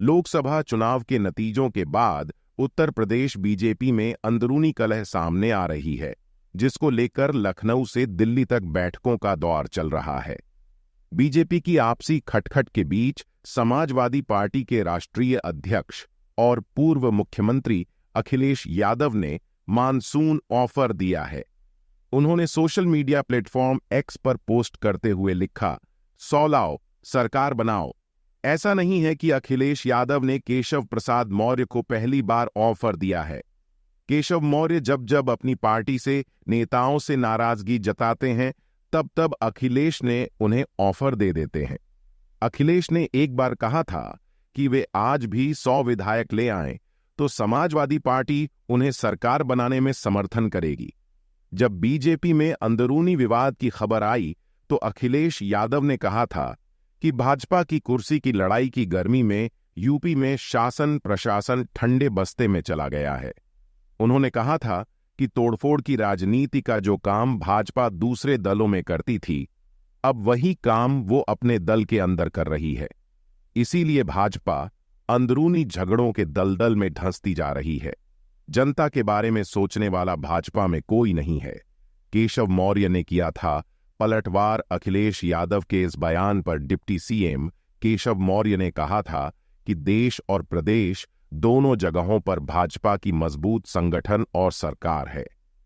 लोकसभा चुनाव के नतीजों के बाद उत्तर प्रदेश बीजेपी में अंदरूनी कलह सामने आ रही है, जिसको लेकर लखनऊ से दिल्ली तक बैठकों का दौर चल रहा है। बीजेपी की आपसी खटखट के बीच समाजवादी पार्टी के राष्ट्रीय अध्यक्ष और पूर्व मुख्यमंत्री अखिलेश यादव ने मानसून ऑफर दिया है। उन्होंने सोशल मीडिया प्लेटफॉर्म एक्स पर पोस्ट करते हुए लिखा, 100 लाओ, सरकार बनाओ। ऐसा नहीं है कि अखिलेश यादव ने केशव प्रसाद मौर्य को पहली बार ऑफर दिया है। केशव मौर्य जब जब अपनी पार्टी से नेताओं से नाराजगी जताते हैं, तब तब अखिलेश ने उन्हें ऑफर दे देते हैं। अखिलेश ने एक बार कहा था कि वे आज भी 100 विधायक ले आएं तो समाजवादी पार्टी उन्हें सरकार बनाने में समर्थन करेगी। जब बीजेपी में अंदरूनी विवाद की खबर आई तो अखिलेश यादव ने कहा था कि भाजपा की कुर्सी की लड़ाई की गर्मी में यूपी में शासन प्रशासन ठंडे बस्ते में चला गया है। उन्होंने कहा था कि तोड़फोड़ की राजनीति का जो काम भाजपा दूसरे दलों में करती थी, अब वही काम वो अपने दल के अंदर कर रही है। इसीलिए भाजपा अंदरूनी झगड़ों के दलदल में धंसती जा रही है। जनता के बारे में सोचने वाला भाजपा में कोई नहीं है। केशव मौर्य ने किया था पलटवार। अखिलेश यादव के इस बयान पर डिप्टी सीएम केशव मौर्य ने कहा था कि देश और प्रदेश दोनों जगहों पर भाजपा की मजबूत संगठन और सरकार है।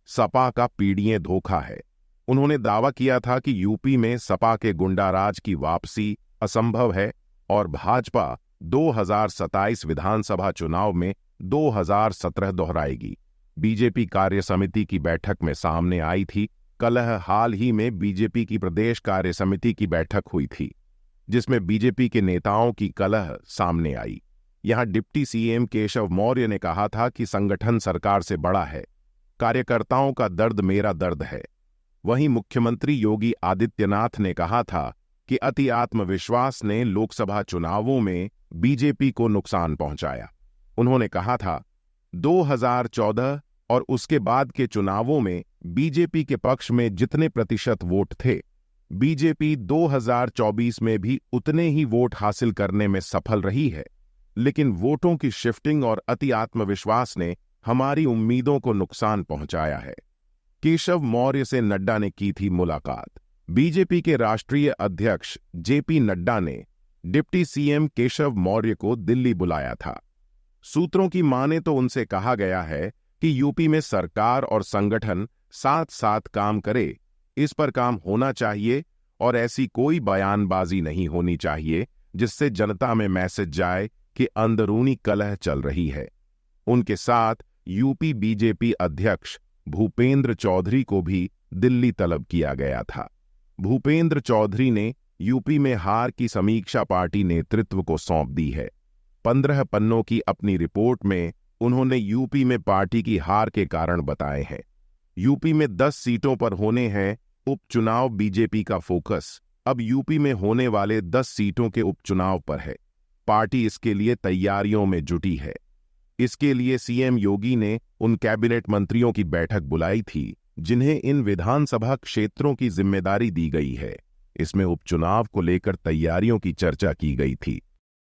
सपा का पीढ़िए धोखा है। उन्होंने दावा किया था कि यूपी में सपा के गुंडाराज की वापसी असंभव है और भाजपा 2027 विधानसभा चुनाव में 2017 दोहराएगी। बीजेपी कार्य समिति की बैठक में सामने आई थी। कलह हाल ही में बीजेपी की प्रदेश कार्य समिति की बैठक हुई थी, जिसमें बीजेपी के नेताओं की कलह सामने आई। यहां डिप्टी सीएम केशव मौर्य ने कहा था कि संगठन सरकार से बड़ा है, कार्यकर्ताओं का दर्द मेरा दर्द है। वहीं मुख्यमंत्री योगी आदित्यनाथ ने कहा था कि अति आत्मविश्वास ने लोकसभा चुनावों में बीजेपी को नुकसान पहुंचाया। उन्होंने कहा था 2014 और उसके बाद के चुनावों में बीजेपी के पक्ष में जितने प्रतिशत वोट थे, बीजेपी 2024 में भी उतने ही वोट हासिल करने में सफल रही है। लेकिन वोटों की शिफ्टिंग और अति आत्मविश्वास ने हमारी उम्मीदों को नुकसान पहुंचाया है। केशव मौर्य से नड्डा ने की थी मुलाकात। बीजेपी के राष्ट्रीय अध्यक्ष जेपी नड्डा ने डिप्टी सीएम केशव मौर्य को दिल्ली बुलाया था। सूत्रों की माने तो उनसे कहा गया है कि यूपी में सरकार और संगठन साथ साथ काम करे, इस पर काम होना चाहिए और ऐसी कोई बयानबाजी नहीं होनी चाहिए जिससे जनता में मैसेज जाए कि अंदरूनी कलह चल रही है। उनके साथ यूपी बीजेपी अध्यक्ष भूपेंद्र चौधरी को भी दिल्ली तलब किया गया था। भूपेंद्र चौधरी ने यूपी में हार की समीक्षा पार्टी नेतृत्व को सौंप दी है। 15 पन्नों की अपनी रिपोर्ट में उन्होंने यूपी में पार्टी की हार के कारण बताए हैं। यूपी में 10 सीटों पर होने हैं उपचुनाव। बीजेपी का फोकस अब यूपी में होने वाले 10 सीटों के उपचुनाव पर है। पार्टी इसके लिए तैयारियों में जुटी है। इसके लिए सीएम योगी ने उन कैबिनेट मंत्रियों की बैठक बुलाई थी जिन्हें इन विधानसभा क्षेत्रों की जिम्मेदारी दी गई है। इसमें उपचुनाव को लेकर तैयारियों की चर्चा की गई थी।